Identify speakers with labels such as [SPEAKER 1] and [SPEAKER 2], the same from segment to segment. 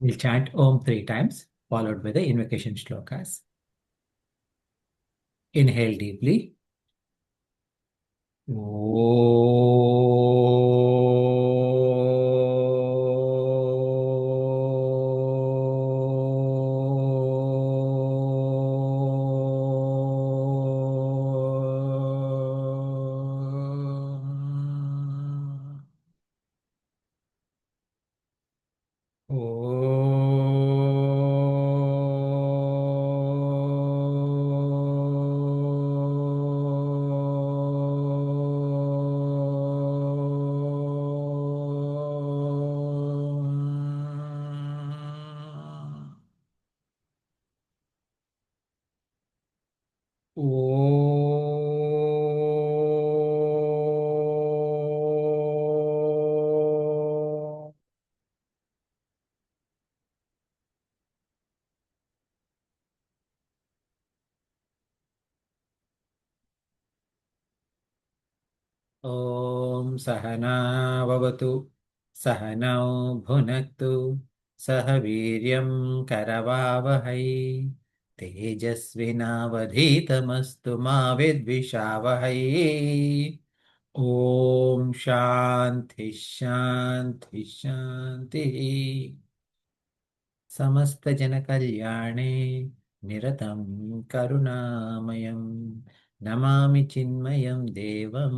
[SPEAKER 1] We'll chant Om 3 times, followed by the invocation shlokas. Inhale deeply. Om Sahana Vavatu Sahanau Bhunaktu Sahaviryam Karavavahai Tejasvinavadhitamastu ma vidvishavahai. Om Shanti Shanti Shanti. समस्त जन कल्याणे निरतं करुणामयं नमामि चिन्मयं देवं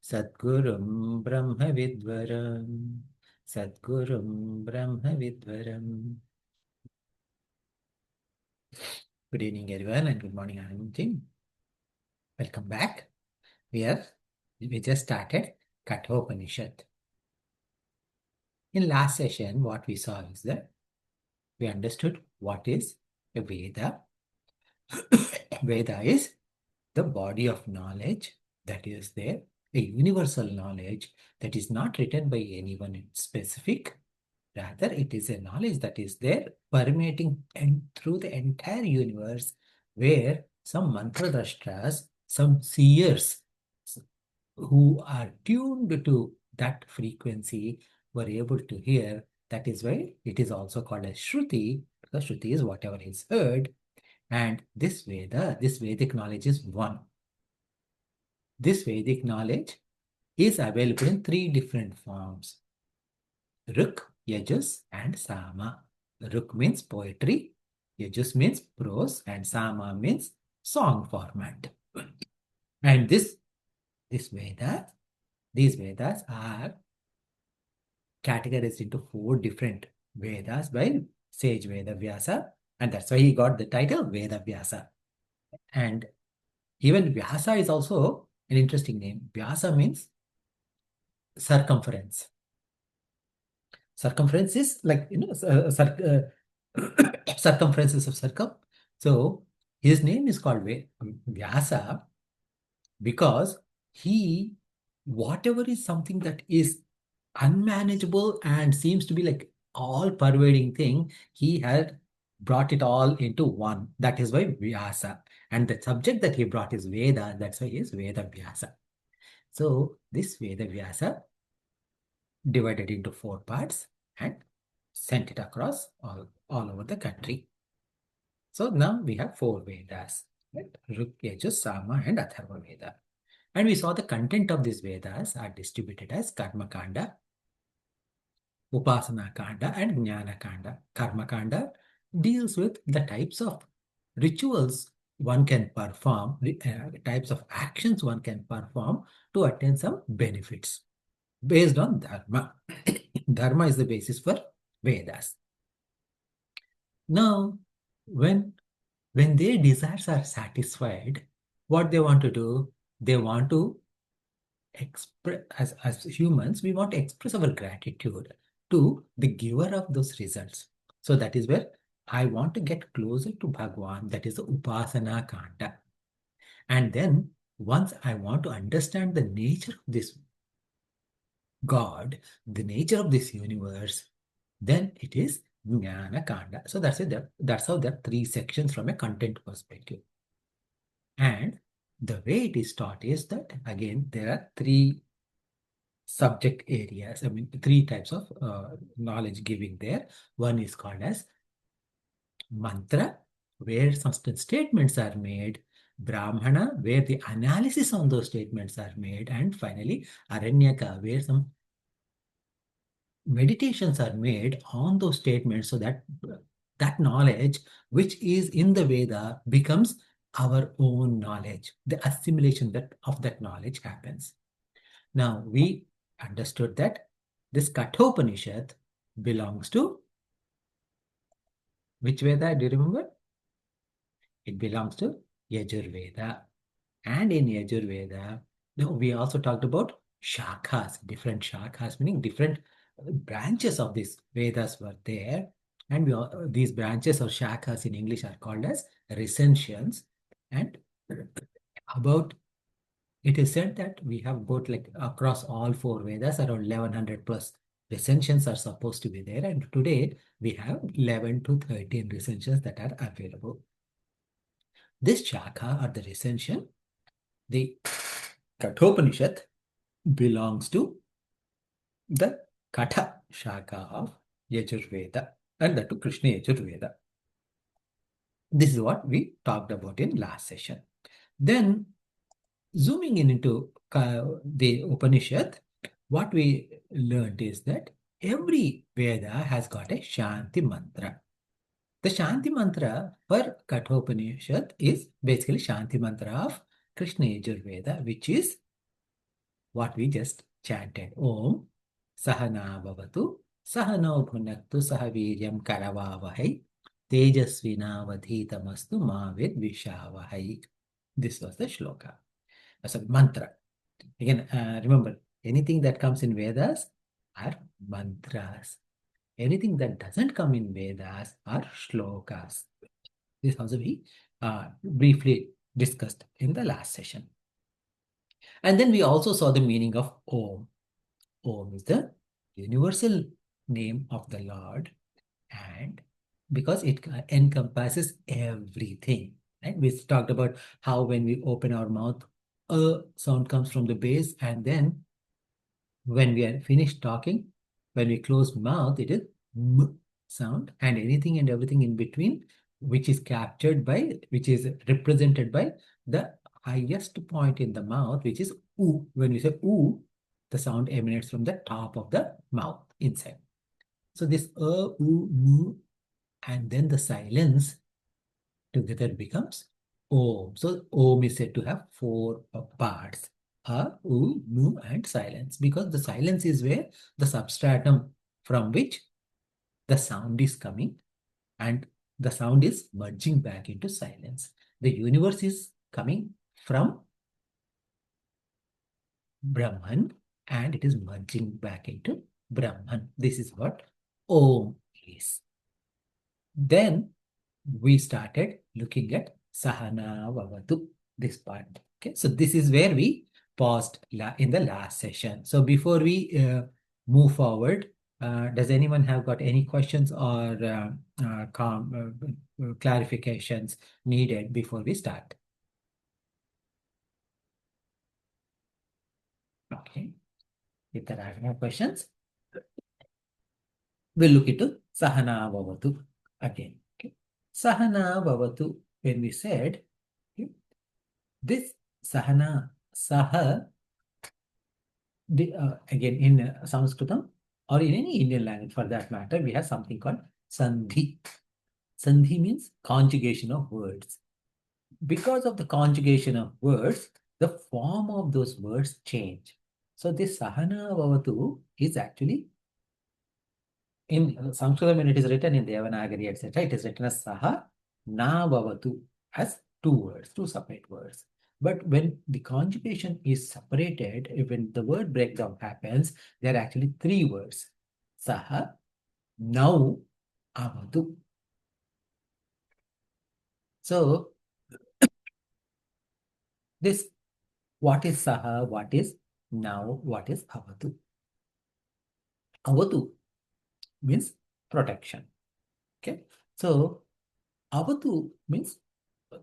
[SPEAKER 1] सद्गुरुं ब्रह्मविद्वरं सद्गुरुं ब्रह्मविद्वरं. Good evening everyone and good morning Anantin. Welcome back. We just started Kathopanishad. In last session what we saw is that we understood what is a Veda. Veda is the body of knowledge that is there, a universal knowledge that is not written by anyone in specific. Rather, it is a knowledge that is there permeating and through the entire universe, where some mantradrashtras, some seers who are tuned to that frequency were able to hear. That is why it is also called as Shruti, because Shruti is whatever is heard. And this Veda, this Vedic knowledge is one. This Vedic knowledge is available in 3 different forms: Ruk, Yajus, and Sama. Ruk means poetry, Yajus means prose, and Sama means song format. And these Vedas are categorized into 4 different Vedas by sage Veda Vyasa, and that's why he got the title Veda Vyasa. And even Vyasa is also an interesting name. Vyasa means circumference. Circumference is like, circumferences of circle. So his name is called Vyasa because he, whatever is something that is unmanageable and seems to be like all pervading thing, he had brought it all into one. That is why Vyasa. And the subject that he brought is Veda. That's why he is Veda Vyasa. So this Veda Vyasa divided into 4 parts and sent it across all over the country. So now we have 4 Vedas, right? Rig, Yajus, Sama, and Atharva Veda. And we saw the content of these Vedas are distributed as Karma Kanda, Upasana Kanda, and Jnana Kanda. Karma Kanda deals with the types of rituals one can perform, types of actions one can perform to attain some benefits based on Dharma. Dharma is the basis for Vedas. Now, when their desires are satisfied, what they want to do, they want to express, as humans, we want to express our gratitude to the giver of those results. So that is where I want to get closer to Bhagavaan, that is the Upasana Kanda. And then once I want to understand the nature of this God, the nature of this universe, then it is Jnana Kanda. So that's it. That's how there are 3 sections from a content perspective. And the way it is taught is that again there are 3 subject areas. I mean, three types of knowledge giving there. One is called as mantra, where some statements are made. Brahmana, where the analysis on those statements are made. And finally, Aranyaka, where some meditations are made on those statements so that that knowledge which is in the Veda becomes our own knowledge. The assimilation of that knowledge happens. Now, we understood that this Kathopanishad belongs to which Veda? Do you remember? It belongs to Yajurveda. And in Yajurveda, we also talked about shakhas, different shakhas, meaning different branches of these Vedas were there. And these branches or shakhas in English are called as recensions. And about it is said that we have got like across all four Vedas around 1100 plus recensions are supposed to be there. And today we have 11 to 13 recensions that are available. This shakha or the recension, the Kathopanishad, belongs to the Katha shaka of Yajurveda and that to Krishna Yajurveda. This is what we talked about in last session. Then zooming in into the Upanishad, what we learned is that every Veda has got a Shanti mantra. The Shanti mantra for Kathopanishad is basically Shanti mantra of Krishna Yajurveda, which is what we just chanted. Om Sahana Bhavatu Sahano Bhunaktu Sahaviryam Karavavahai Tejasvinavadhitamastu Mavid Vishavahai. This was the shloka. As a mantra. Again, remember, anything that comes in Vedas are mantras. Anything that doesn't come in Vedas are shlokas. This also we briefly discussed in the last session. And then we also saw the meaning of Om. Om is the universal name of the Lord, and because it encompasses everything. Right? We talked about how when we open our mouth, a sound comes from the base, and then when we are finished talking, when we close mouth, it is M sound, and anything and everything in between, which is captured by, which is represented by the highest point in the mouth, which is U. When we say U, the sound emanates from the top of the mouth inside. So this U, M, and then the silence together becomes Om. So Om is said to have four parts. A, U, Nu, and silence. Because the silence is where the substratum from which the sound is coming and the sound is merging back into silence. The universe is coming from Brahman and it is merging back into Brahman. This is what Om is. Then we started looking at Sahana Vavatu, this part. Okay, so this is where we paused in the last session. So before we move forward, does anyone have got any questions or clarifications needed before we start? Okay, if there are no questions, we'll look into Sahana Vavatu again. Okay. Sahana Vavatu, when we said, okay, this Sahana, Saha, again in Sanskritam or in any Indian language for that matter, we have something called Sandhi. Sandhi means conjugation of words. Because of the conjugation of words, the form of those words change. So this Sahana Vavatu is actually in Sanskrit when it is written in Devanagari, etc., it is written as Saha Na Vavatu as two words, two separate words. But when the conjugation is separated, when the word breakdown happens, there are actually three words. Saha, Now, Avatu. So, this, what is Saha, what is Now, what is Avatu? Avatu means protection. Okay. So, Avatu means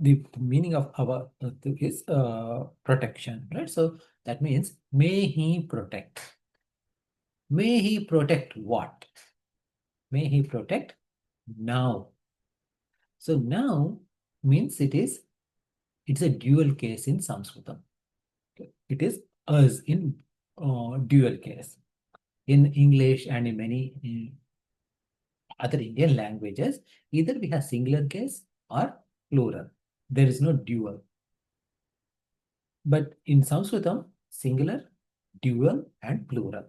[SPEAKER 1] the meaning of Avatu is protection, right? So that means may he protect. May he protect what? May he protect now. So now means it's a dual case in Sanskritam. It is us in dual case. In English and in many other Indian languages, either we have singular case or plural. There is no dual. But in Sanskritam, singular, dual, and plural.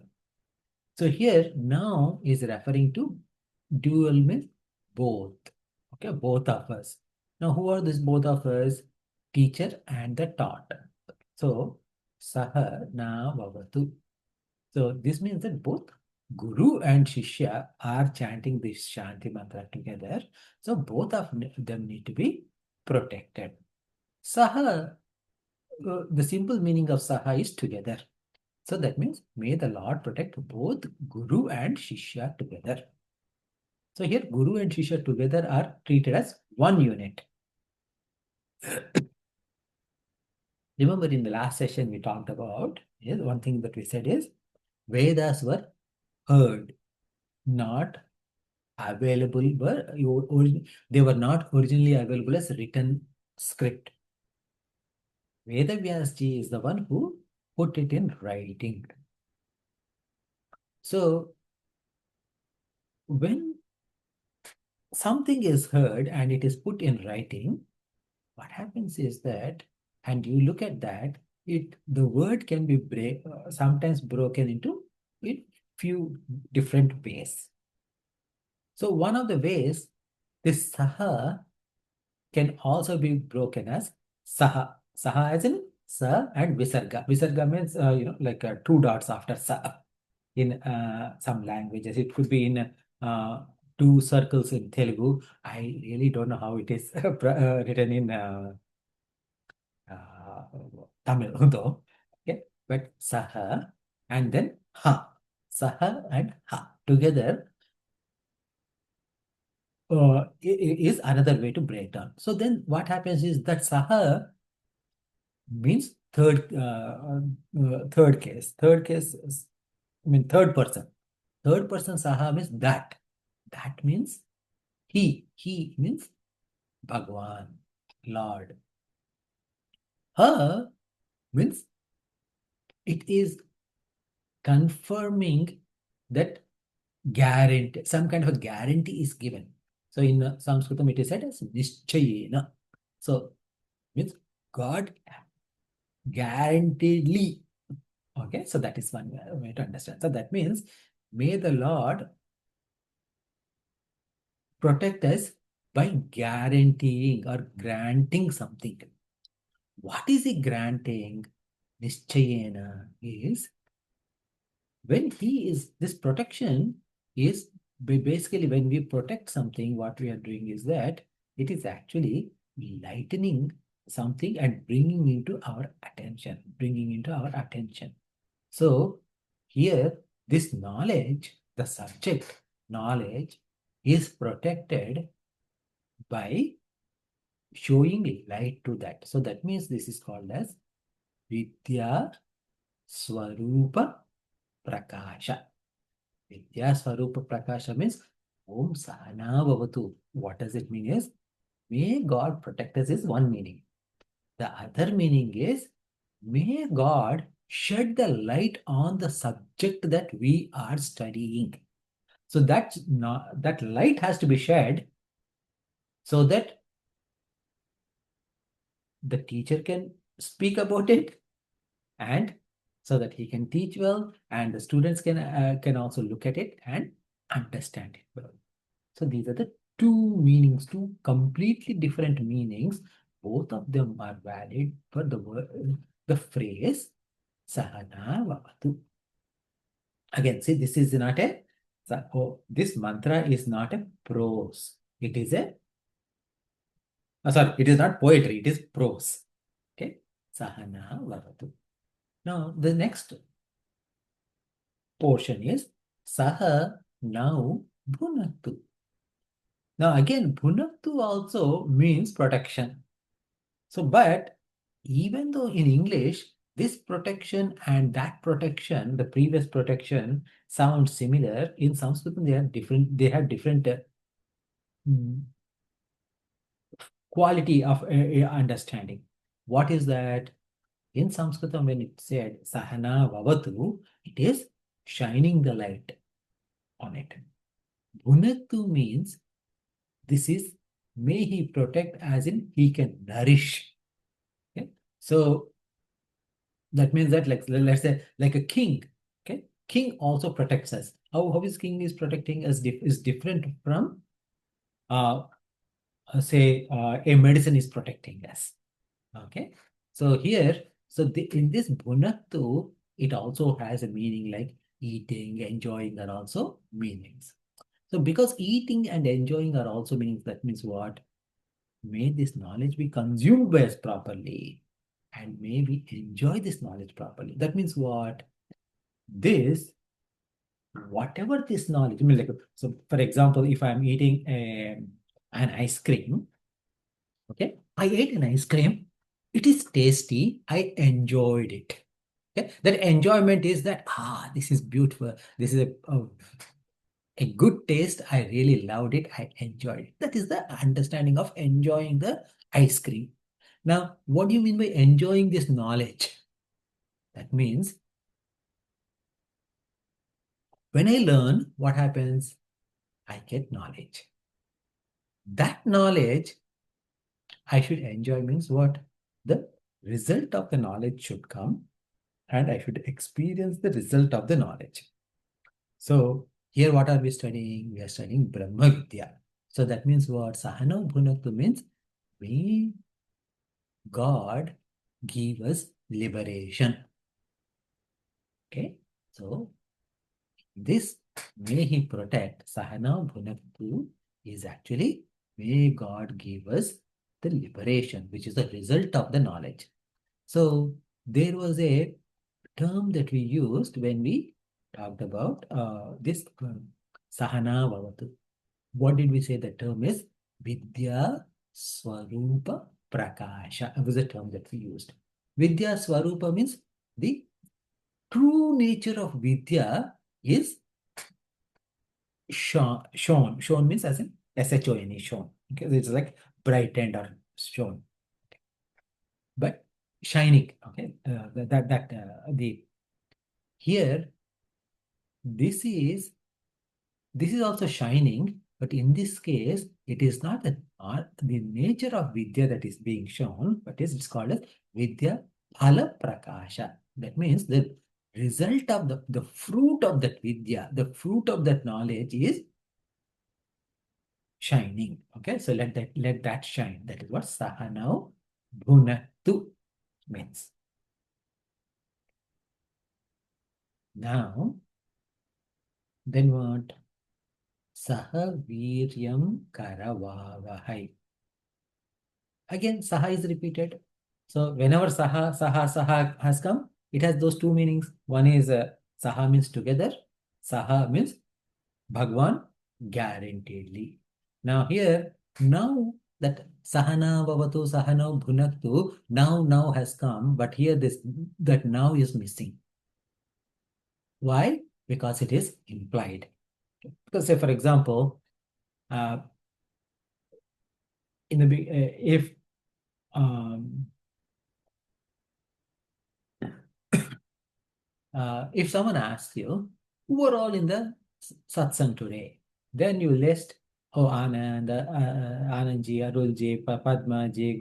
[SPEAKER 1] So here now is referring to dual means both. Okay, both of us. Now, who are these both of us? Teacher and the taught. So, Saha na Bhavatu. So, this means that both Guru and Shishya are chanting this Shanti mantra together. So, both of them need to be protected. Saha, the simple meaning of Saha is together. So, that means may the Lord protect both Guru and Shishya together. So, here Guru and Shishya together are treated as one unit. Remember in the last session we talked about, yes, one thing that we said is Vedas were heard, not available, they were not originally available as written script. Veda Vyasji is the one who put it in writing. So when something is heard and it is put in writing, what happens is that, and you look at that, the word can be sometimes broken into few different ways. So one of the ways, this saha can also be broken as saha. Saha as in sa and visarga. Visarga means, like two dots after sa. In some languages, it could be in two circles in Telugu. I really don't know how it is written in uh, Tamil though. Okay, but saha and then ha. Saha and ha together is another way to break down. So then what happens is that saha means third case. Third case third person. Third person saha means that. That means he. He means Bhagavaan, Lord. Ha means it is confirming that guarantee, some kind of a guarantee is given. So in Sanskritam it is said as nischayena. So means God guaranteedly. Okay, so that is one way to understand. So that means may the Lord protect us by guaranteeing or granting something. What is he granting? Nischayena is when he is, this protection is basically when we protect something, what we are doing is that it is actually lightening something and bringing into our attention. So here, this knowledge, the subject knowledge is protected by showing light to that. So that means this is called as Vidya Swarupa Prakasha. Vidya Swarupa Prakasha means Om Sahana Bhavatu. What does it mean is, may God protect us is one meaning. The other meaning is, may God shed the light on the subject that we are studying. So that light has to be shed so that the teacher can speak about it, and so that he can teach well, and the students can also look at it and understand it well. So these are the two meanings, two completely different meanings. Both of them are valid for the word, the phrase Sahana Vavatu. Again, see, this is not a, this mantra is not a prose. It is a, sorry, it is not poetry, it is prose. Okay, Sahana Vavatu. Now, the next portion is Saha now Bhunatu. Now, again, Bhunatu also means protection. So, but even though in English, This protection and that protection, the previous protection, sounds similar. In Sanskrit, they are different. They have different mm, quality of understanding. What is that? In Sanskrit, when it said Sahana Vavatu, it is shining the light on it. Bhunatu means this is may he protect, as in he can nourish. Okay? So that means that, like, let's say, like a king. Okay, king also protects us. How is king is protecting us is different from say a medicine is protecting us. Okay, so here, in this bhunatu, it also has a meaning like eating, enjoying are also meanings. So because eating and enjoying are also meanings, that means what? May this knowledge be consumed by us properly, and may we enjoy this knowledge properly. That means what? This, whatever this knowledge, I mean, like, so for example, if I'm eating an ice cream, okay, I ate an ice cream, it is tasty, I enjoyed it. Okay? That enjoyment is that, this is beautiful, this is a good taste, I really loved it, I enjoyed it. That is the understanding of enjoying the ice cream. Now, what do you mean by enjoying this knowledge? That means when I learn, what happens? I get knowledge. That knowledge I should enjoy means what? The result of the knowledge should come, and I should experience the result of the knowledge. So here what are we studying? We are studying Brahma Vidya. So that means what? Sahana Bhunatu means we, God, give us liberation. Okay. So this may he protect, Sahana Bhunatu is actually may God give us the liberation, which is the result of the knowledge. So there was a term that we used when we talked about this Sahana Bhavatu. What did we say the term is? Vidya Swarupa Prakasha. It was a term that we used. Vidya Swarupa means the true nature of Vidya is shown. Shown means as in S-H-O-N-E, shown. Okay, it's like brightened or shown. But shining. Okay, the here this is also shining, but in this case, it is not the nature of Vidya that is being shown, but it's called as Vidya Phala Prakasha. That means the result of the fruit of that Vidya, the fruit of that knowledge is shining. Okay, so let that shine. That is what Sahanau Bhunatu means. Now, then what? Saha Viryam Karavavahai. Again, Saha is repeated. So whenever Saha has come, it has those two meanings. One is Saha means together. Saha means Bhagwan guaranteedly. Now here, now that Sahana Bhavatu, Sahana Bhunaktu, now has come, but here that now is missing. Why? Because it is implied. Because say for example, in the if if someone asks you, who are all in the satsang today? Then you list, oh, Anand, Anand ji, Arul ji, Padma ji,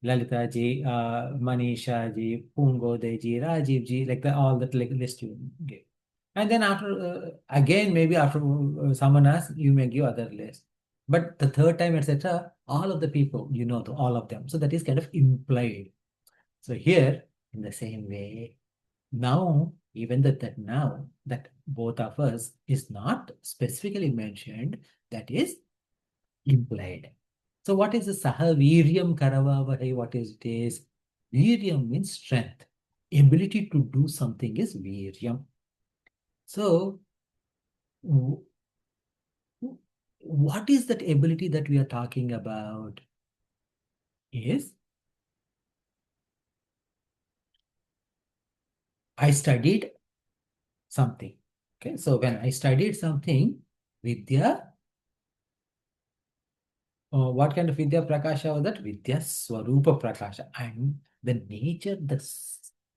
[SPEAKER 1] Lalita ji, Manisha ji, Pungode ji, Rajiv ji, like all that like list you give. And then after, again, maybe after someone asks, you may give other list. But the third time, etc., all of the people, you know, all of them. So that is kind of implied. So here, in the same way, now, even that now that both of us is not specifically mentioned, that is implied. So what is the Saha Viryam Karavavahai? What is it is? Viryam means strength. Ability to do something is Viryam. So what is that ability that we are talking about? Is I studied something. Okay, so when I studied something, Vidya, what kind of Vidya Prakasha was that? Vidya Swarupa Prakasha. And the nature,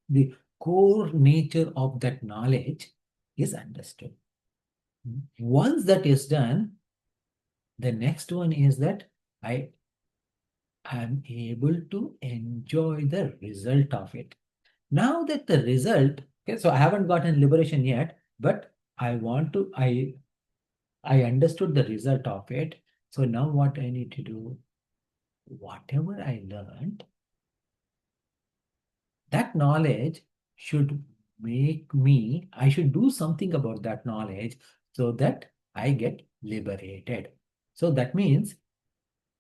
[SPEAKER 1] the core nature of that knowledge is understood. Once that is done, the next one is that I am able to enjoy the result of it. Now that the result, okay, so I haven't gotten liberation yet, but I understood the result of it. So now what I need to do, whatever I learned, that knowledge should I should do something about that knowledge so that I get liberated. So that means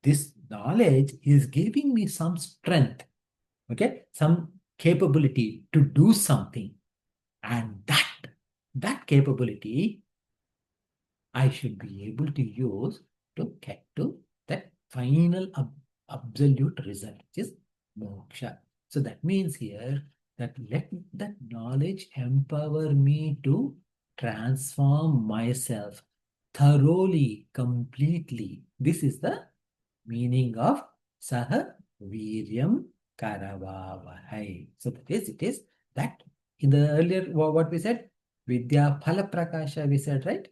[SPEAKER 1] this knowledge is giving me some strength, okay, some capability to do something. And that capability I should be able to use to get to that final absolute result, which is moksha. So that means here that let that knowledge empower me to transform myself thoroughly, completely. This is the meaning of Saha Viryam Karavavahai. So that is, it is that in the earlier what we said, Vidya Phala Prakasha, we said, right?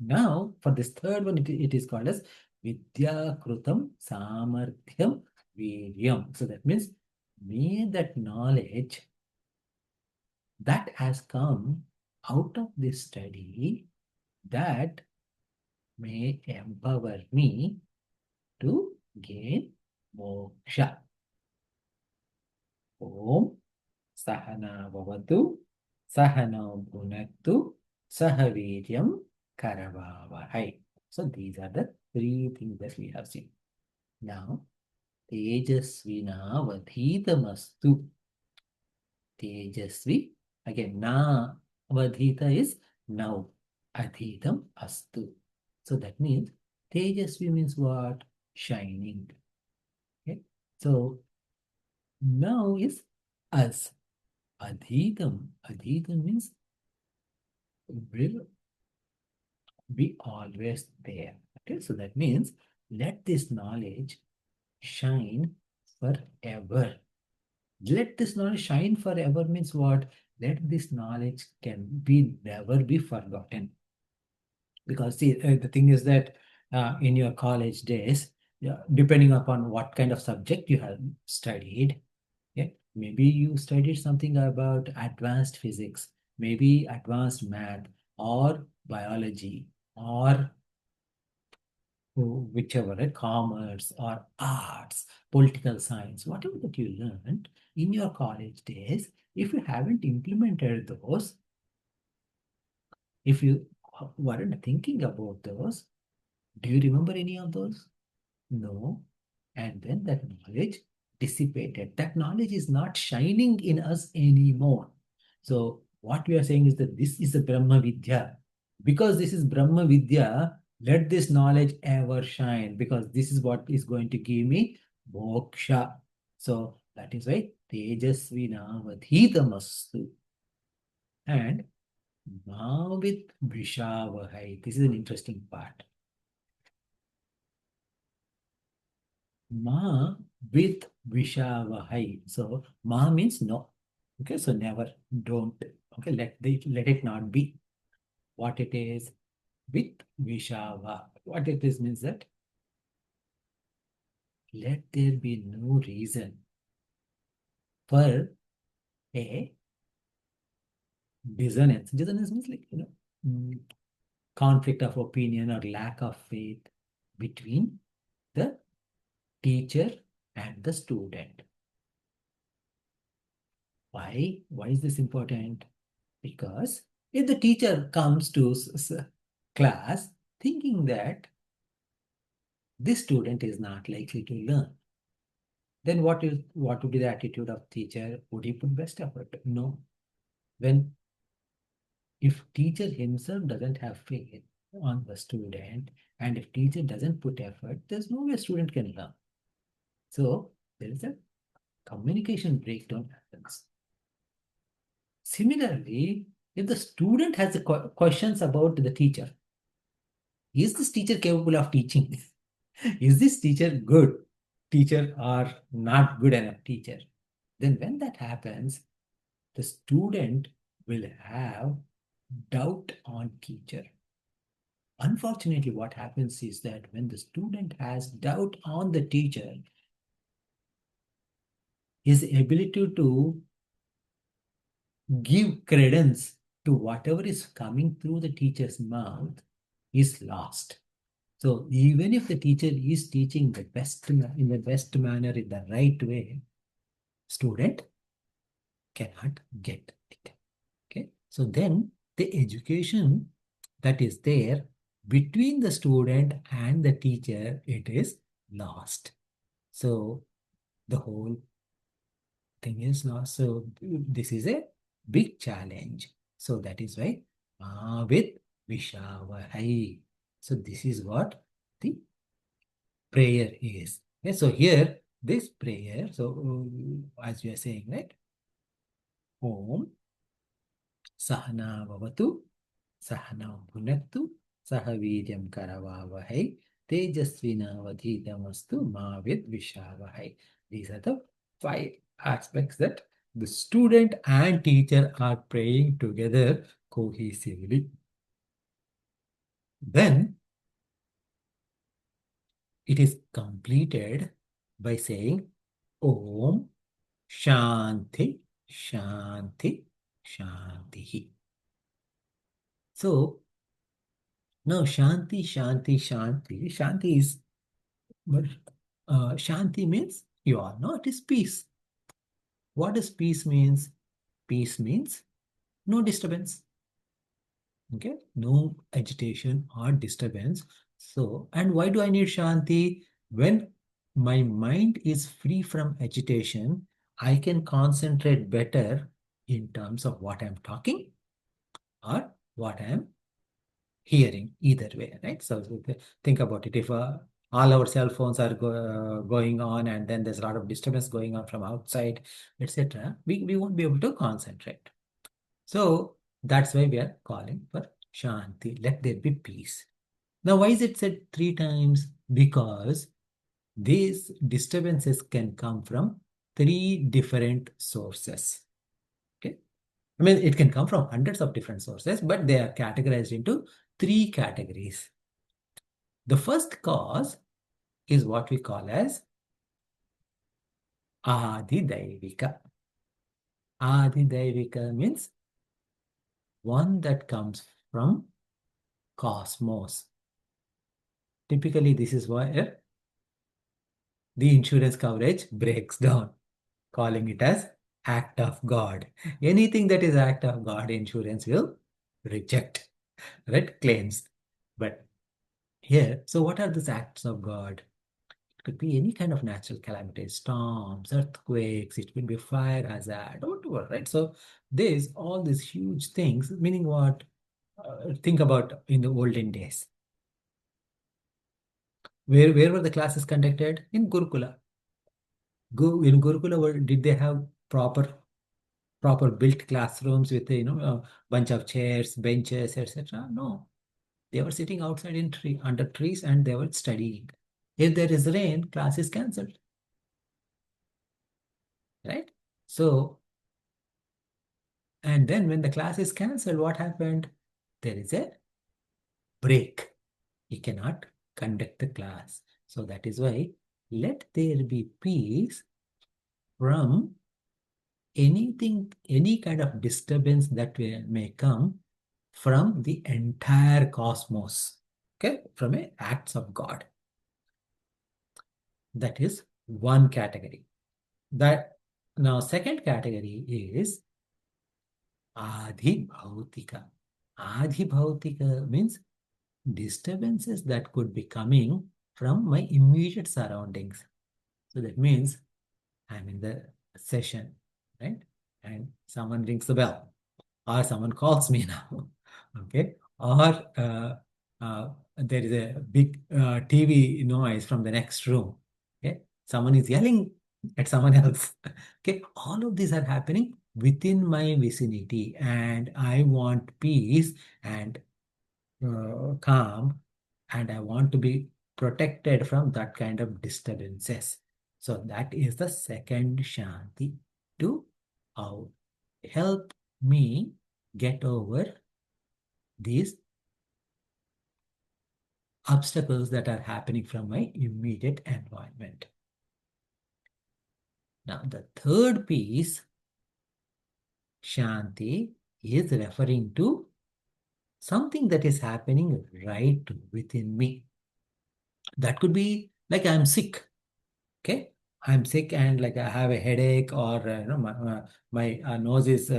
[SPEAKER 1] Now, for this third one, it is called as Vidya Krutam Samarthyam Viryam. So that means, may that knowledge that has come out of this study that may empower me to gain moksha. Om Sahana Vavatu Sahana Bhunaktu Sahaviryam Karavavahai. So these are the three things that we have seen. Now, Tejasvina Vadhitamastu. Tejasvi. Again, Na Vadhita is now. Adhitam Astu. So that means Tejasvi means what? Shining. Okay. So now is us. Adhitam. Adhitam means will be always there. Okay, so that means let this knowledge shine forever. Let this knowledge shine forever means what? Let this knowledge can be never be forgotten. Because see, the thing is that in your college days, yeah, depending upon what kind of subject you have studied, yeah, maybe you studied something about advanced physics, maybe advanced math or biology or whichever, right, commerce or arts, political science, whatever that you learned in your college days, if you haven't implemented those, if you weren't thinking about those, do you remember any of those? No. And then that knowledge dissipated. That knowledge is not shining in us anymore. So what we are saying is that this is a Brahma Vidya. Because this is Brahma Vidya, let this knowledge ever shine, because this is what is going to give me moksha. So that is why Tejasvina Vadhitamastu. And Ma with Vishavahai. This is an interesting part. Ma with Vishavahai. So Ma means no. Okay, so never, don't. Okay, let it not be. What it is with Vishava. What it is means that let there be no reason for a dissonance. Dissonance means like, conflict of opinion or lack of faith between the teacher and the student. Why? Why is this important? Because if the teacher comes to class thinking that this student is not likely to learn, then what would be the attitude of teacher? Would he put best effort? No. When if teacher himself doesn't have faith on the student, and if teacher doesn't put effort, there's no way student can learn. So there is a communication breakdown happens. Similarly, if the student has questions about the teacher, is this teacher capable of teaching? Is this teacher good teacher or not good enough teacher? Then when that happens, the student will have doubt on teacher. Unfortunately, what happens is that when the student has doubt on the teacher, his ability to give credence to whatever is coming through the teacher's mouth is lost. So even if the teacher is teaching the best in the best manner, in the right way, student cannot get it. Okay. So then the education that is there between the student and the teacher, it is lost. So the whole thing is lost. So this is a big challenge. So that is why with Vishavahai. So this is what the prayer is. Okay, so here this prayer, so as we are saying, right? Om Sahana Vavatu Sahana Bhunaktu Sahaviryam Karavavahai Tejasvinavadhitamastu Mavid Vishavahai. These are the 5 aspects that the student and teacher are praying together cohesively. Then it is completed by saying Om Shanti Shanti Shanti. So now Shanti Shanti Shanti. Shanti is, but Shanti means you are not is peace. What does peace means? Peace means no disturbance. Okay, no agitation or disturbance. So, and why do I need Shanti? When my mind is free from agitation, I can concentrate better in terms of what I'm talking or what I'm hearing, either way, right? So think about it. If all our cell phones are going on and then there's a lot of disturbance going on from outside, etc., we won't be able to concentrate. So that's why we are calling for Shanti. Let there be peace. Now, why is it said 3 times? Because these disturbances can come from 3 different sources. Okay. I mean, it can come from hundreds of different sources, but they are categorized into 3 categories. The first cause is what we call as Adidaivika. Adidaivika means one that comes from cosmos. Typically, this is why the insurance coverage breaks down, calling it as act of God. Anything that is act of God, insurance will reject, right? Claims. But here, so what are these acts of God? It could be any kind of natural calamity, storms, earthquakes, it could be fire hazard, whatever, right? So there's all these huge things, meaning what? Think about in the olden days. Where were the classes conducted? In Gurukula. In Gurukula, did they have proper built classrooms with a bunch of chairs, benches, etc.? No. They were sitting outside in under trees and they were studying. If there is rain, class is cancelled. Right? So, and then when the class is cancelled, what happened? There is a break. He cannot conduct the class. So that is why let there be peace from anything, any kind of disturbance that may come from the entire cosmos. Okay, from acts of God. That is one category. That now second category is Adhibhautika. Adhibhautika means disturbances that could be coming from my immediate surroundings. So that means I'm in the session, right? And someone rings the bell or someone calls me now, okay? Or there is a big TV noise from the next room, okay? Someone is yelling at someone else, okay? All of these are happening within my vicinity and I want peace and calm, and I want to be protected from that kind of disturbances. So that is the second Shanti to uh, help me get over these obstacles that are happening from my immediate environment. Now, the third piece, Shanti, is referring to something that is happening right within me. That could be like I'm sick. Okay, I'm sick and like I have a headache, or my nose is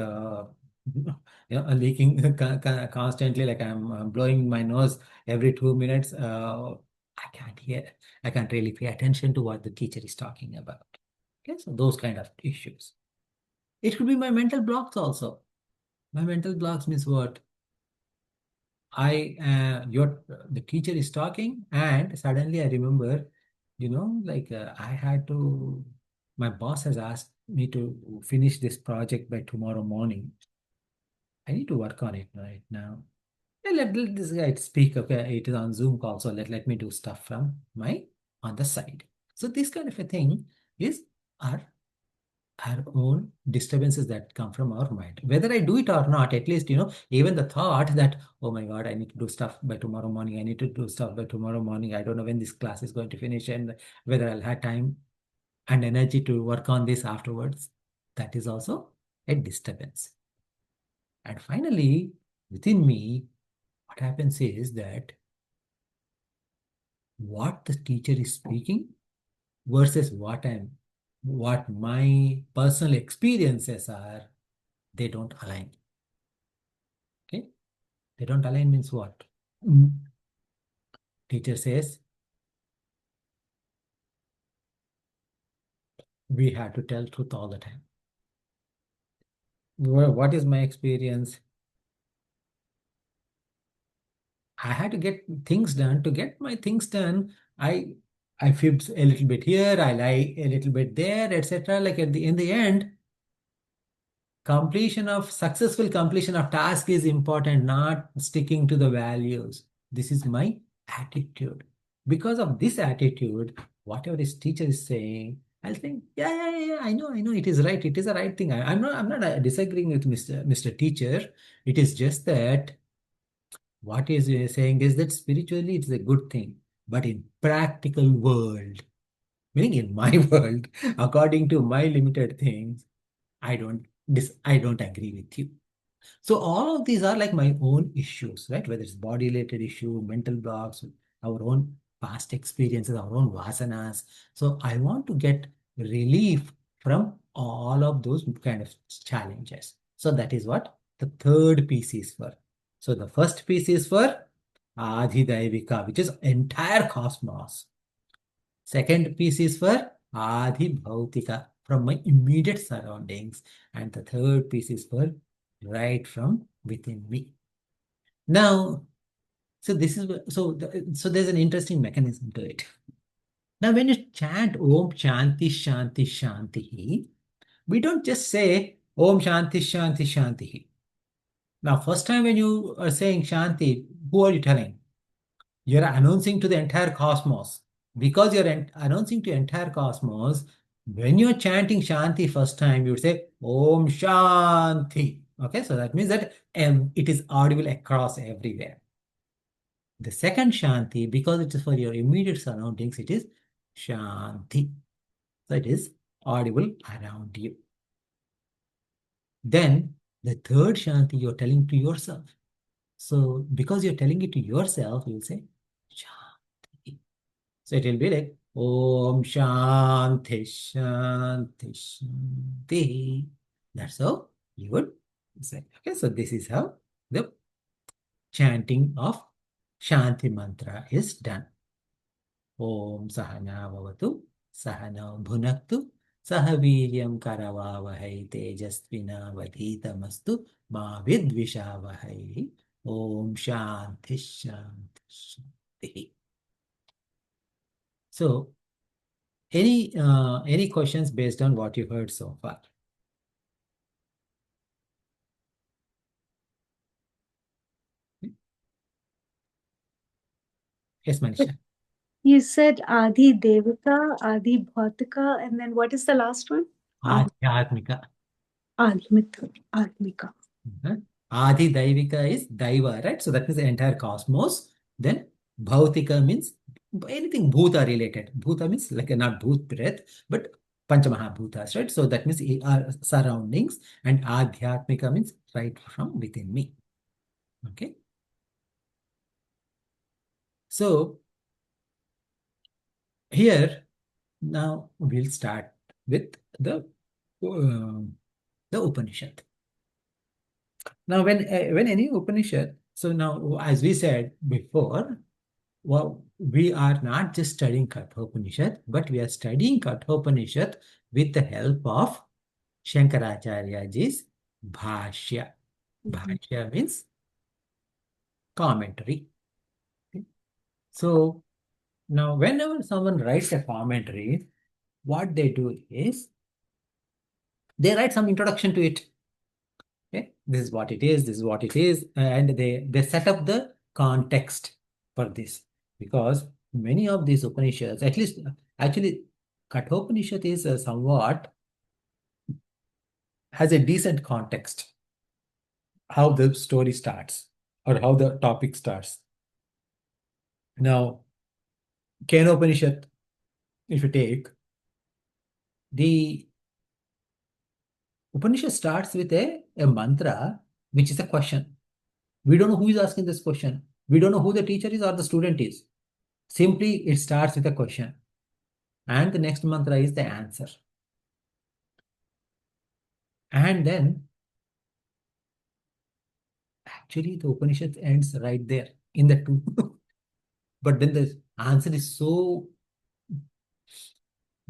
[SPEAKER 1] leaking constantly. Like I'm blowing my nose every 2 minutes. I can't hear. I can't really pay attention to what the teacher is talking about. Okay, so those kind of issues. It could be my mental blocks also. My mental blocks means what? The teacher is talking, and suddenly I remember, I had to, my boss has asked me to finish this project by tomorrow morning. I need to work on it right now. Let this guy speak. Okay, it is on Zoom call, so let me do stuff from my on the side. So this kind of a thing is our our own disturbances that come from our mind. Whether I do it or not, at least, even the thought that, oh my God, I need to do stuff by tomorrow morning. I need to do stuff by tomorrow morning. I don't know when this class is going to finish and whether I'll have time and energy to work on this afterwards. That is also a disturbance. And finally, within me, what happens is that what the teacher is speaking versus what my personal experiences are, they don't align. Okay, they don't align means what? Teacher says we have to tell truth all the time. What is my experience? I had to get things done. To get my things done, I fib a little bit here, I lie a little bit there, etc. Like in the end, successful completion of task is important, not sticking to the values. This is my attitude. Because of this attitude, whatever this teacher is saying, I'll think, yeah, I know, it is right. It is the right thing. I'm not disagreeing with Mr. Teacher. It is just that what is saying is that spiritually it's a good thing, but in practical world, meaning in my world, according to my limited things, I don't agree with you. So all of these are like my own issues, right? Whether it's body related issue, mental blocks, our own past experiences, our own vasanas. So I want to get relief from all of those kind of challenges. So that is what the third piece is for. So the first piece is for Adhidaivika, which is entire cosmos. Second piece is for Adi Bhautika, from my immediate surroundings. And the third piece is for right from within me. Now, so this is so there's an interesting mechanism to it. Now, when you chant Om Shanti Shanti Shanti, we don't just say Om Shanti Shanti Shanti. Now, first time when you are saying Shanti, who are you telling? You're announcing to the entire cosmos. Because you're announcing to entire cosmos, when you're chanting Shanti first time, you would say Om Shanti. Okay, so that means that it is audible across everywhere. The second Shanti, because it is for your immediate surroundings, it is Shanti. So it is audible around you. Then the third Shanti you're telling to yourself. So because you're telling it to yourself, you'll say Shanti. So it will be like Om Shanti Shanti Shanti. That's how you would say. Okay, so this is how the chanting of Shanti mantra is done. Om Sahana Vavatu Sahana Bhunaktu Sahaviryam Karavavahai Tejasvina Vadhitamastu Ma Vidvishavahai. Om Shanti Shanti Shanti. So, any questions based on what you heard so far? Yes, Manisha.
[SPEAKER 2] You said Adi Devata, Adi Bhautika, and then what is the last one?
[SPEAKER 1] Adhyatmika.
[SPEAKER 2] Admika. Admika.
[SPEAKER 1] Mhm. Adi Daivika is Daiva, right? So that means the entire cosmos. Then Bhautika means anything Bhuta related. Bhuta means like not Bhut breath, but Panchamahabhutas, right? So that means our surroundings. And Adhyatmika means right from within me. Okay. So here now we'll start with uh, the Upanishad. Now, when any Upanishad, so now as we said before, well, we are not just studying Kathopanishad, but we are studying Kathopanishad with the help of Shankaracharyaji's Bhashya.
[SPEAKER 2] Mhm.
[SPEAKER 1] Bhashya means commentary. Okay. So now, whenever someone writes a commentary, what they do is they write some introduction to it. Okay, this is what it is, this is what it is, and they set up the context for this, because many of these Upanishads, at least actually, Kathopanishad is somewhat has a decent context, how the story starts or how the topic starts. Now, Kenopanishad, if you take, the Upanishad starts with a mantra which is a question. We don't know who is asking this question. We don't know who the teacher is or the student is. Simply, it starts with a question. And the next mantra is the answer. And then, actually, the Upanishad ends right there in the two. But then the answer is so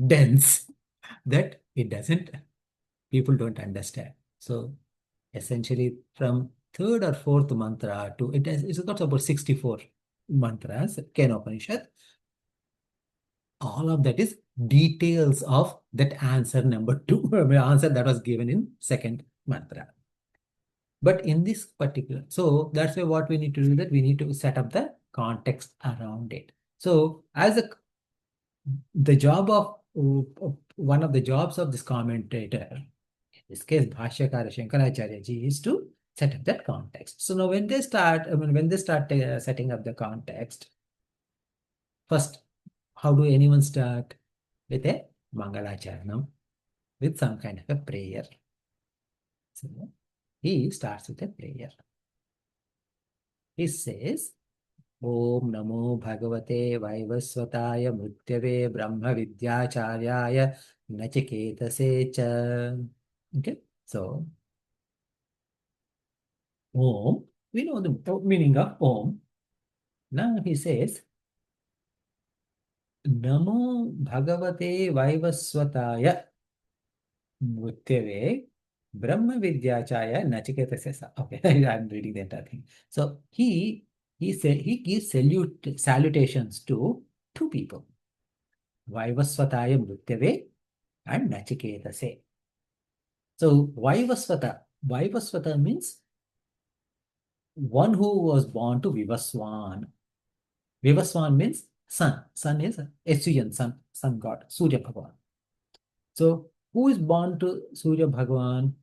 [SPEAKER 1] dense that it doesn't, people don't understand. So, essentially, from third or fourth mantra to it's got about 64 mantras, Kena Upanishad. All of that is details of that answer number two, answer that was given in second mantra. But in this particular, so that's why what we need to do, that we need to set up the context around it. So as the job of one of the jobs of this commentator, in this case Bhashyakara Shankaracharya ji, is to set up that context. So now when they start, when they start setting up the context, first, how do anyone start? With a Mangalacharanam, with some kind of a prayer. So he starts with a prayer. He says, Om Namo Bhagavate Vaivaswataya Mrityave Brahma Vidyacharya Nachiketase Cha. Okay, so Om, we know the meaning of Om. Now he says, Namo Bhagavate Vaivaswataya Mrityave Brahma Vidyacharya Nachiketase. Okay, I'm reading the entire thing. So he gives salutations to two people. Vaivaswataya Mrityave and Nachiketase. So Vaivaswata means one who was born to Vivaswan. Vivaswan means sun. Sun is Sun, sun god, Surya Bhagavan. So who is born to Surya Bhagavan?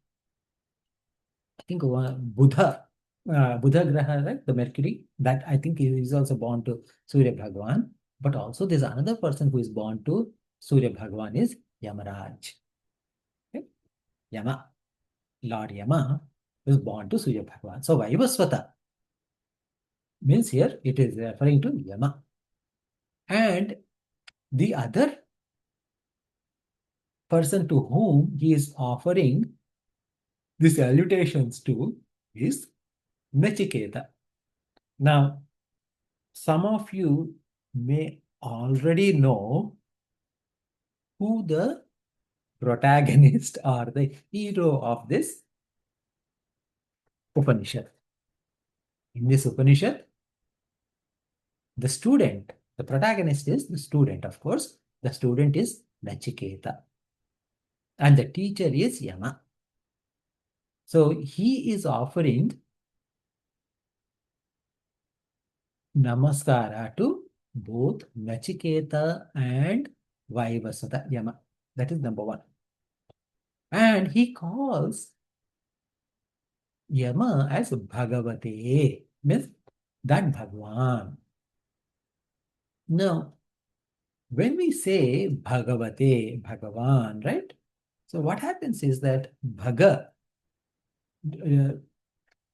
[SPEAKER 1] I think Buddha. Buddha Graha, right? The Mercury. That I think is also born to Surya Bhagavan. But also there's another person who is born to Surya Bhagavan is Yamaraj. Okay? Yama. Lord Yama was born to Surya Bhagavan. So Vaivaswata means here it is referring to Yama. And the other person to whom he is offering the salutations to is Nachiketa. Now, some of you may already know who the protagonist or the hero of this Upanishad. In this Upanishad, the student, the protagonist is the student, of course. The student is Nachiketa. And the teacher is Yama. So he is offering namaskara to both Nachiketa and Vaivasata Yama. That is number one. And he calls Yama as Bhagavate, means that Bhagwan. Now, when we say Bhagavate, Bhagavan, right? So what happens is that uh,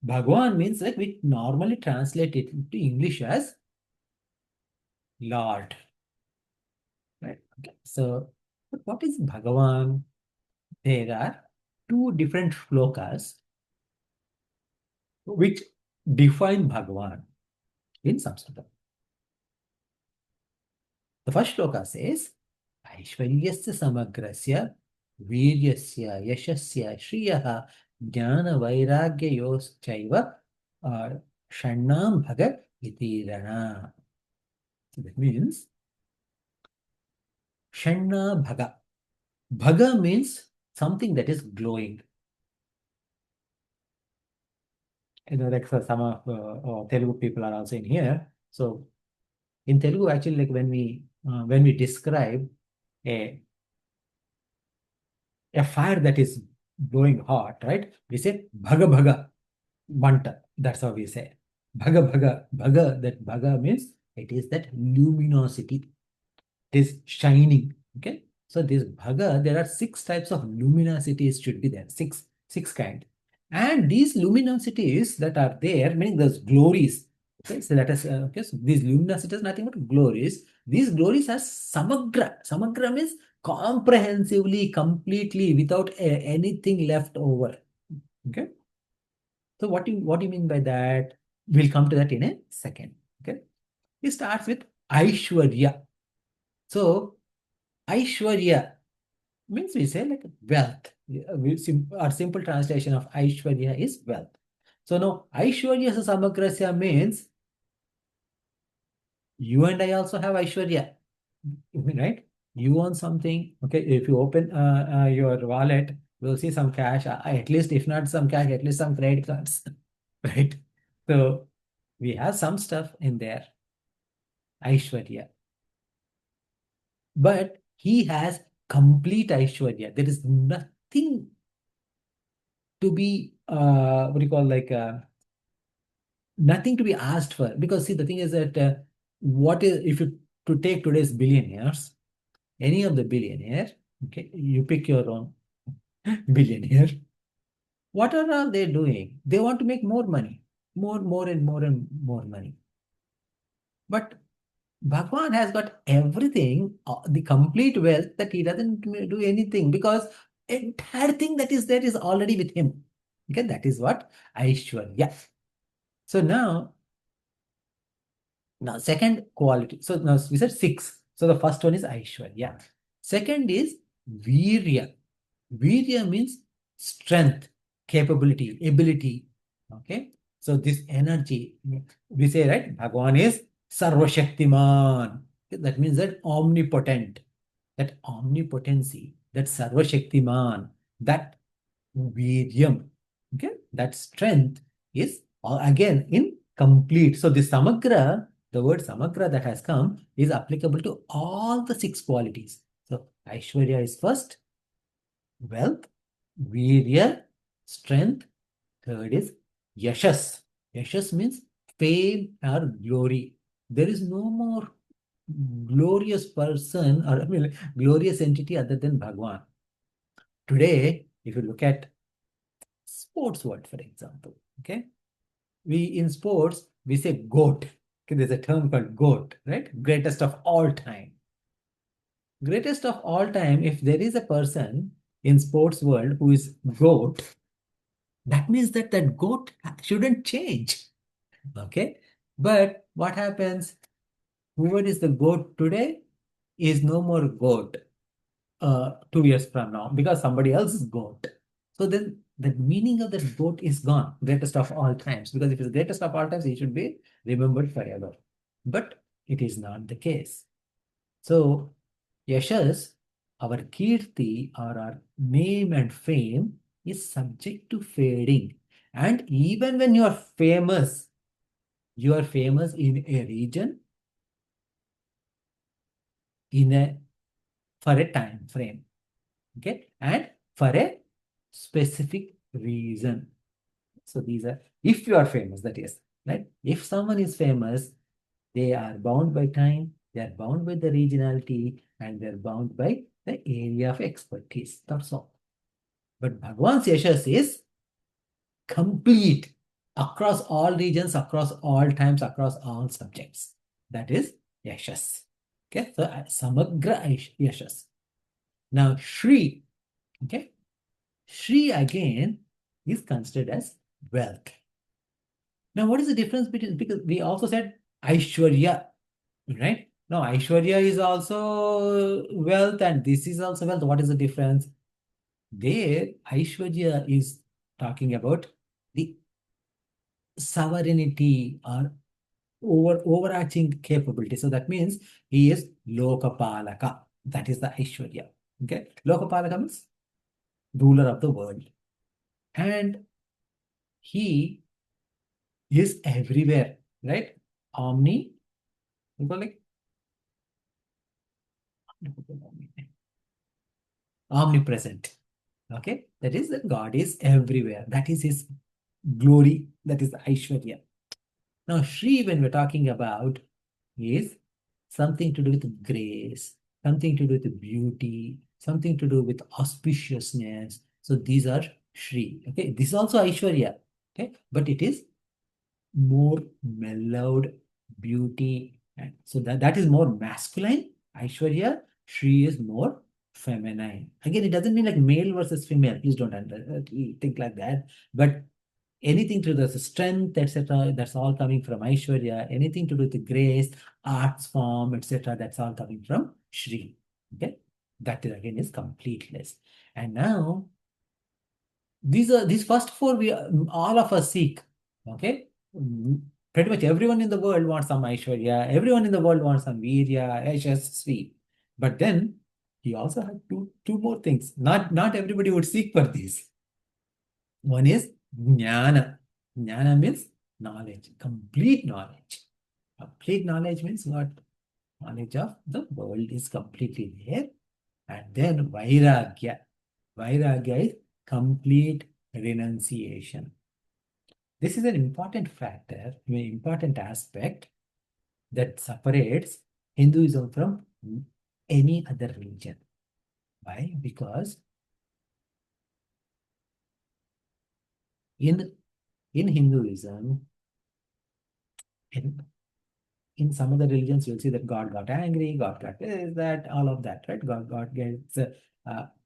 [SPEAKER 1] Bhagwan means like we normally translate it into English as Lord, right? Okay. So, but what is Bhagavan? There are two different shlokas which define Bhagavan in Sanskrit. The first shloka says, Aishwaryasya samagrasya Viryasya yashasya shriyaha jnana vairagyayos uh, shannam bhaga itirana. So that means shanna bhaga. Bhaga means something that is glowing. Like some of Telugu people are also in here. So in Telugu, actually, like when we describe a fire that is blowing hot, right? We say bhaga bhaga banta. That's how we say. Bhaga bhaga bhaga. That bhaga means it is that luminosity. It is shining. Okay. So this bhaga, there are 6 types of luminosities should be there. Six kind. And these luminosities that are there, meaning those glories. Okay, so let us okay, so these luminosities nothing but glories. These glories are samagra. Samagra means comprehensively, completely, without anything left over. Okay. So what do you mean by that? We'll come to that in a second. Okay. It starts with Aishwarya. So Aishwarya means we say like wealth. Our simple translation of Aishwarya is wealth. So now Aishwarya Samagrasya means you and I also have Aishwarya, right? You want something, okay? If you open your wallet, you'll see some cash. At least, if not some cash, at least some credit cards, right? So we have some stuff in there, Aishwarya, but he has complete Aishwarya. There is nothing to be what do you call like nothing to be asked for, because see the thing is that what is if you to take today's billionaires, any of the billionaire, okay, you pick your own billionaire, what are all they doing? They want to make more money, more and more money. But Bhagwan has got everything, the complete wealth, that he doesn't do anything, because entire thing that is there is already with him. Okay, that is what Aishwarya. So now second quality. So now we said 6. So the first one is Aishwarya. Second is Virya. Virya means strength, capability, ability. Okay. So this energy, we say, right? Bhagwan is Sarvashaktiman. That means that omnipotent, that omnipotency, that Sarvashaktiman, that Viryam. Okay. That strength is again in complete. So this Samagra, the word Samagra that has come is applicable to all the 6 qualities. So Aishwarya is first, wealth, virya, strength. Third is yashas. Yashas means fame or glory. There is no more glorious person, or I mean glorious entity other than Bhagwan. Today, if you look at sports world, for example, okay, we in sports we say GOAT. Okay, there's a term called GOAT, right? Greatest of all time. Greatest of all time. If there is a person in sports world who is GOAT, that means that that GOAT shouldn't change. Okay, but what happens? Whoever is the GOAT today is no more GOAT 2 years from now, because somebody else is GOAT. So then the meaning of that GOAT is gone, greatest of all times, because if it's greatest of all times, he should be remembered forever. But it is not the case. So Yashas, our Kirti, or our name and fame, is subject to fading. And even when you are famous in a region, for a time frame. Okay, and for a specific reason. So these are, if you are famous, that is, right? If someone is famous, they are bound by time, they are bound by the regionality, and they are bound by the area of expertise. That's all. But Bhagwan's yashas is complete across all regions, across all times, across all subjects. That is yashas. Okay, so samagra yashas. Now Shri, okay, Shri again is considered as wealth. Now, what is the difference between, because we also said Aishwarya, right? Now, Aishwarya is also wealth and this is also wealth. What is the difference? There, Aishwarya is talking about the sovereignty or overarching capability. So that means he is Lokapalaka. That is the Aishwarya. Okay. Lokapalaka means ruler of the world. And he is everywhere, right? Omni, like omnipresent. Okay, that is that God is everywhere. That is his glory. That is the Aishwarya. Now, Shri, when we're talking about, is something to do with grace, something to do with beauty, something to do with auspiciousness. So these are Shri. Okay, this is also Aishwarya. Okay, but it is more mellowed beauty. And so that is more masculine. Aishwarya, Shri is more feminine. Again, it doesn't mean like male versus female. Please don't think like that. But anything to do with strength, etc., that's all coming from Aishwarya. Anything to do with grace, arts form, etc., that's all coming from Shri. Okay, that is, again, is completeness. And now these first four we all of us seek. Okay, pretty much everyone in the world wants some Aishwarya. Everyone in the world wants some Virya, Yashas, Sri. But then he also had two more things. Not everybody would seek for these. One is Jnana. Jnana means knowledge, complete knowledge. Complete knowledge means what? Knowledge of the world is completely there. And then Vairagya. Vairagya is complete renunciation. This is an important factor, an important aspect that separates Hinduism from any other religion. Why? Because in Hinduism, in some other religions, you'll see that God got angry, God got this, that, all of that, right? God gets.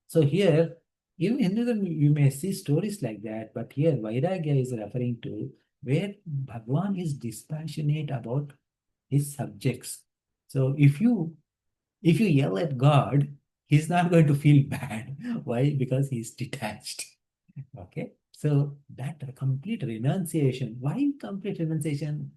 [SPEAKER 1] So here, in Hinduism, you may see stories like that, but here Vairagya is referring to where Bhagwan is dispassionate about his subjects. So if you yell at God, he's not going to feel bad. Why? Because he's detached. Okay. So that complete renunciation. Why complete renunciation?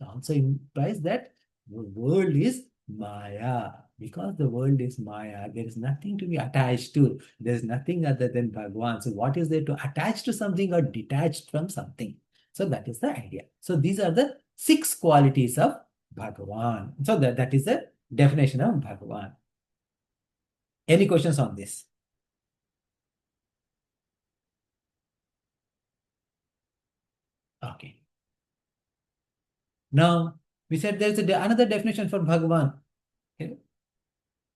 [SPEAKER 1] Also implies that the world is Maya. Because the world is Maya, there is nothing to be attached to. There is nothing other than Bhagwan. So what is there to attach to something or detached from something? So that is the idea. So these are the 6 qualities of Bhagavan. So that is the definition of Bhagavan. Any questions on this? Okay. Now, we said there is another definition for Bhagavan. Okay.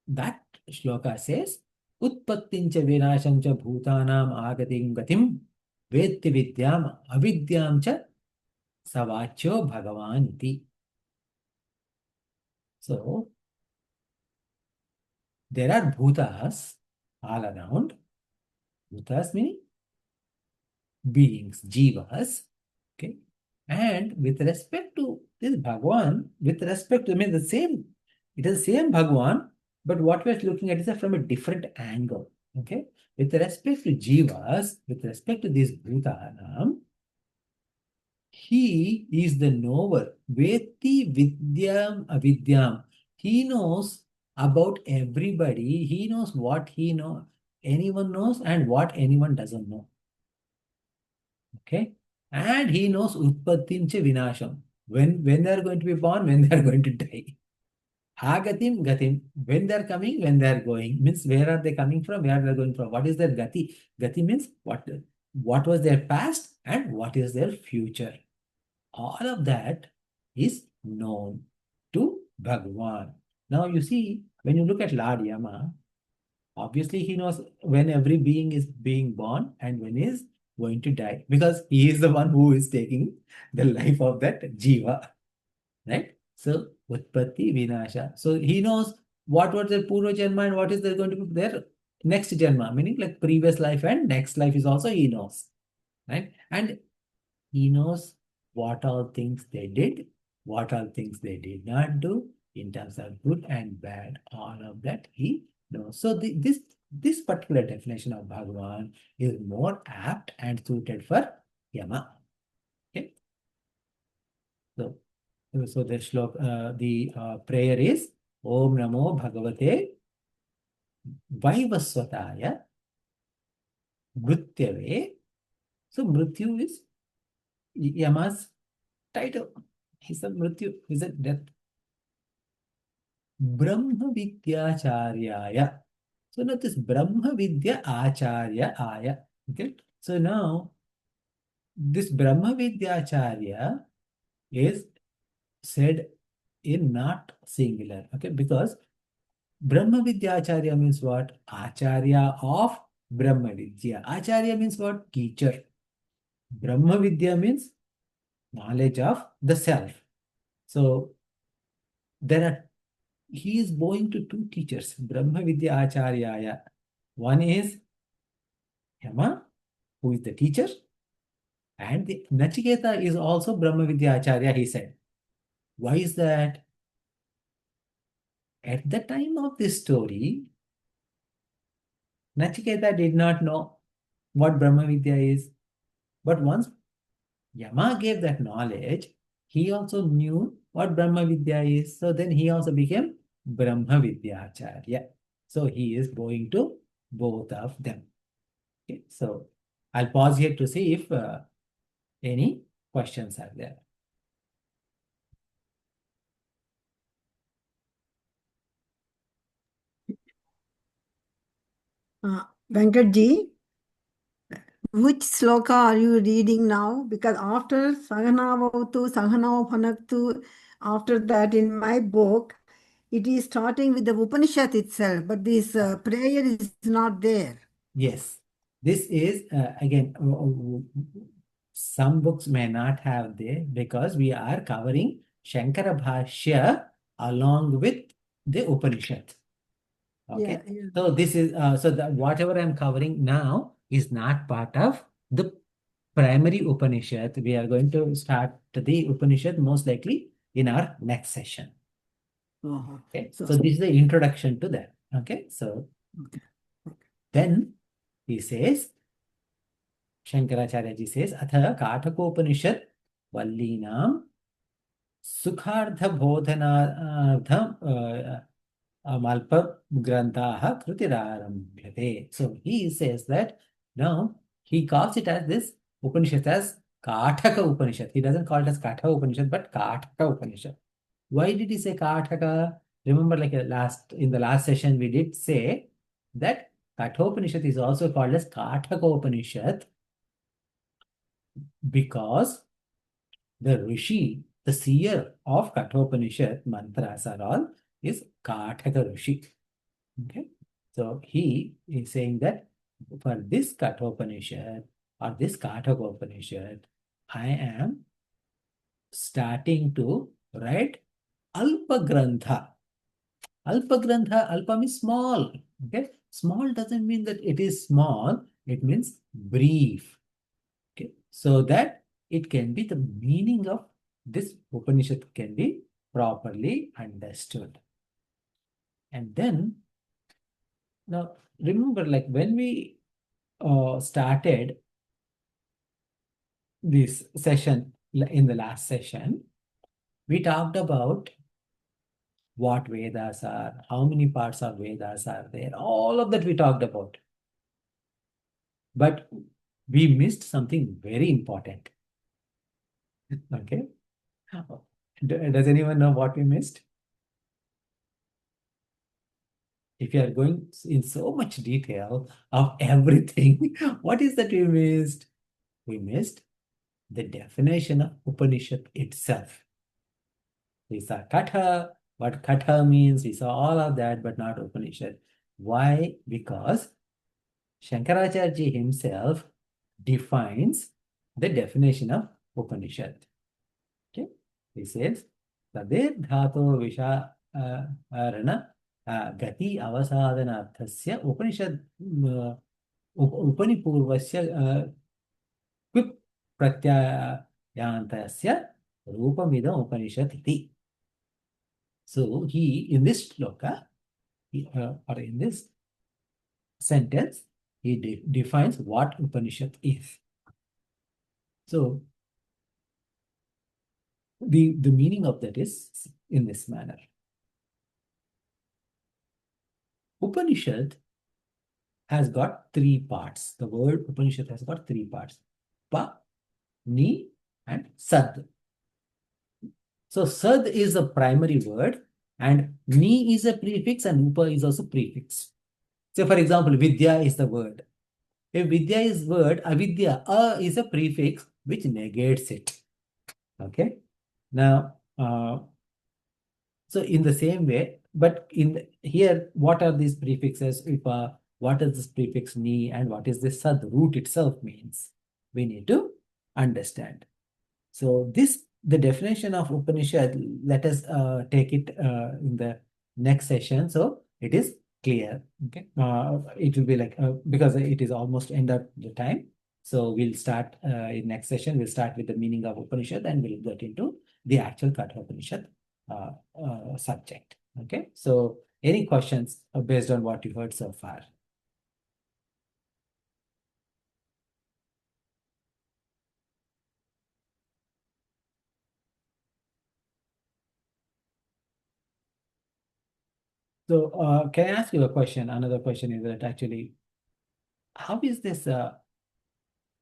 [SPEAKER 1] That shloka says, Utpattincha vinashamcha bhutanam agatim gatim vetti vidyam avidyam cha savachyo Bhagavan iti. So, there are bhutas all around. Bhutas meaning beings, jivas. Okay. And with respect to this Bhagavan, with respect to, I mean, it is the same Bhagavan, but what we're looking at is from a different angle. Okay. With respect to jivas, with respect to this Bhutanam, he is the knower. Veti vidyam avidyam. He knows about everybody. He knows what anyone knows and what anyone doesn't know. Okay. And he knows utpattincha vinasham. When they are going to be born, when they are going to die. Agatim, gatim. When they're coming, when they're going, means where are they coming from, where they're going from? What is their gati? Gati means what was their past and what is their future. All of that is known to Bhagwan. Now you see, when you look at Lord Yama, obviously he knows when every being is being born and when he is going to die, because he is the one who is taking the life of that jiva, right? So Utpatti Vinasha. So he knows what was their Purva Janma and what is there going to be their next Janma, meaning like previous life and next life is also he knows, right? And he knows what all things they did, what all things they did not do in terms of good and bad. All of that he knows. So this particular definition of Bhagavan is more apt and suited for Yama. Okay. So the prayer is Om Namo Bhagavate Vaivaswataya Mrityave. So Mrityu is Yama's title. He said Mrityu, he said death. Brahma Vidya Acharyaya. So now this Brahma Vidya Acharya Aya. Okay. So now this Brahma Vidya Acharya is said in not singular. Okay, because Brahma Vidya Acharya means what? Acharya of Brahma Vidya. Acharya means what? Teacher. Brahma Vidya means knowledge of the self. So there are, he is going to two teachers, Brahma Vidya Acharyaya. One is Yama, who is the teacher, and the Nachiketa is also Brahma Vidya Acharya, he said. Why is that? At the time of this story, Nachiketa did not know what Brahma Vidya is. But once Yama gave that knowledge, he also knew what Brahma Vidya is. So then he also became Brahma Vidya Acharya. So he is going to both of them. Okay, so I'll pause here to see if any questions are there.
[SPEAKER 3] Venkatji, which sloka are you reading now? Because after Sahanavavatu, Sahanavapanaktu, after that in my book, it is starting with the Upanishad itself, but this prayer is not there.
[SPEAKER 1] Yes, this is again, some books may not have there because we are covering Shankara Bhashya along with the Upanishad. Okay,
[SPEAKER 3] Yeah, yeah.
[SPEAKER 1] so this is so that whatever I'm covering now is not part of the primary Upanishad. We are going to start the Upanishad most likely in our next session. Okay, so this is the introduction to that. Okay, so then he says, Shankaracharya ji says, Atha Kathopanishad Vallinam Sukhartha Bodhanardham Malpa Grantaha Krutirarambhyate. So he says that now he calls it as this Upanishad as Kathaka Upanishad. He doesn't call it as Katha Upanishad, but Kathaka Upanishad. Why did he say Kathaka? Remember, like in the last session, we did say that Kathopanishad is also called as Kathaka Upanishad because the Rishi, the seer of Kathopanishad mantras are all is Kathaka Rishi. Okay, so he is saying that for this Kathopanishad or this Kathopanishad, I am starting to write Alpa Grantha. Alpa Grantha, Alpa means small. Okay, small doesn't mean that it is small, it means brief. Okay, so that it can be the meaning of this Upanishad can be properly understood. And then, now remember, like when we started this session in the last session, we talked about what Vedas are, how many parts of Vedas are there, all of that we talked about. But we missed something very important. Okay. Does anyone know what we missed? if you are going in so much detail of everything, what is that we missed? We missed the definition of Upanishad itself. We saw Katha, what Katha means, we saw all of that, but not Upanishad. Why? Because Shankaracharya himself defines the definition of Upanishad. Okay, he says, Tadir dhato visha arana gati avasadhanarthasya Upanishad Upanipurvasya Kvip Pratyayantasya Rupamidam Upanishad iti. So he, in this shloka, or in this sentence, he defines what Upanishad is. So the meaning of that is in this manner. Upanishad has got three parts. The word Upanishad has got three parts. Pa, Ni, and Sad. So Sad is the primary word, and Ni is a prefix, and Upa is also prefix. So for example, Vidya is the word. If Vidya is word, Avidya, is a prefix which negates it. Okay. Now, so in the same way, but here, what are these prefixes? Upa, what is this prefix Ni, and what is this Sad root itself means? We need to understand. So the definition of Upanishad, let us take it in the next session. So it is clear. Okay. It will be like, because it is almost end of the time. So we'll start in next session. We'll start with the meaning of Upanishad, and we'll get into the actual Kathopanishad subject. Okay. So any questions based on what you heard so far? So can I ask you a question? Another question is that actually, how is this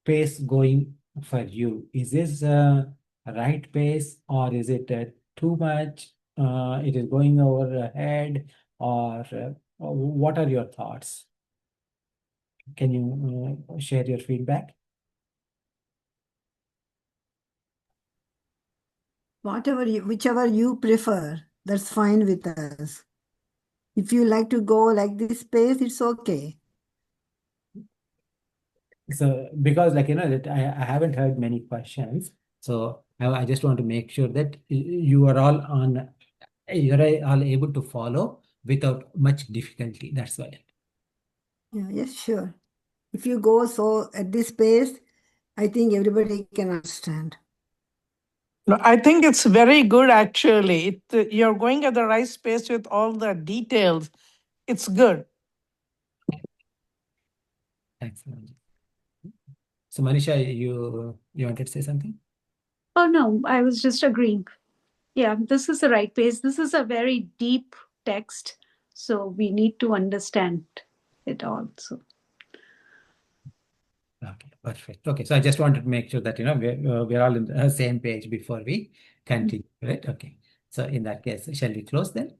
[SPEAKER 1] pace going for you? Is this right pace, or is it too much? It is going overhead, or what are your thoughts? Can you share your feedback?
[SPEAKER 3] Whichever you prefer, that's fine with us. If you like to go like this pace, it's okay.
[SPEAKER 1] So because that I haven't heard many questions, so I just want to make sure that you are all able to follow without much difficulty. That's why.
[SPEAKER 3] Yeah, yes, sure. If you go so at this pace, I think everybody can understand.
[SPEAKER 4] No, I think it's very good actually. You're going at the right space with all the details. It's good.
[SPEAKER 1] Thanks, Manoj. So Manisha, you wanted to say something?
[SPEAKER 2] Oh, no, I was just agreeing. Yeah, this is the right pace. This is a very deep text, so we need to understand it all. So
[SPEAKER 1] Okay, perfect. Okay, so I just wanted to make sure that we're all in the same page before we continue, right? Okay. So in that case, shall we close then?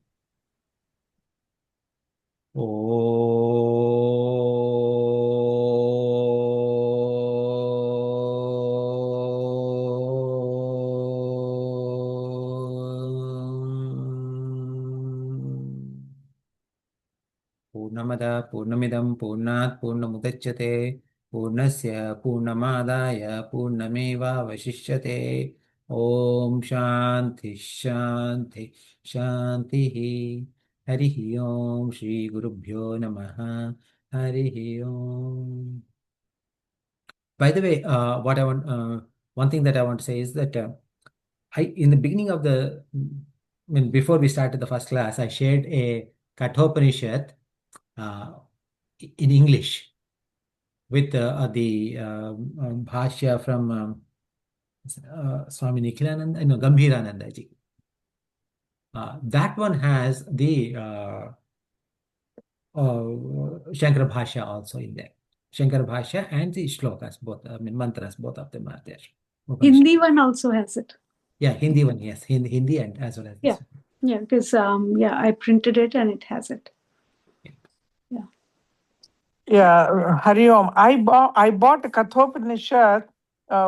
[SPEAKER 1] पूर्णमद पूर्णमिदं पूर्णात् पूर्णमुदच्यते पूर्णस्य पूर्णमादाय पूर्णमेवावशिष्यते ॐ शान्ति शान्ति शान्तिः हरिः ॐ श्रीगुरुभ्यो नमः हरिः ॐ. By the way, one thing that I want to say is that in the beginning of before we started the first class, I shared a Kathopanishad in English with the Bhashya from Swami Nikhilananda, no, Gambhirananda ji. That one has the Shankara Bhashya also in there. Shankara Bhashya and the shlokas, both, mantras, both of them are there.
[SPEAKER 2] Hindi one also has it.
[SPEAKER 1] Yeah, Hindi one, yes. Hindi and as well as this one.
[SPEAKER 2] Yeah, because I printed it and it has it.
[SPEAKER 1] Yeah.
[SPEAKER 4] Yeah, Hari Om. I bought a Kathopanishad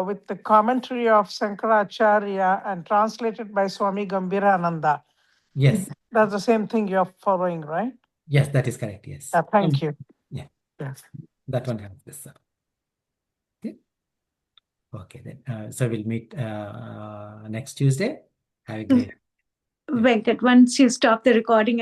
[SPEAKER 4] with the commentary of Shankaracharya and translated by Swami Gambirananda.
[SPEAKER 1] Yes,
[SPEAKER 4] That's the same thing you're following, right?
[SPEAKER 1] yes, that is correct. Yes.
[SPEAKER 4] Thank you.
[SPEAKER 1] Yeah,
[SPEAKER 4] Yes.
[SPEAKER 1] that one has this. Okay. Okay, then. So we'll meet next Tuesday. Have a great.
[SPEAKER 2] Venkat, once you stop the recording and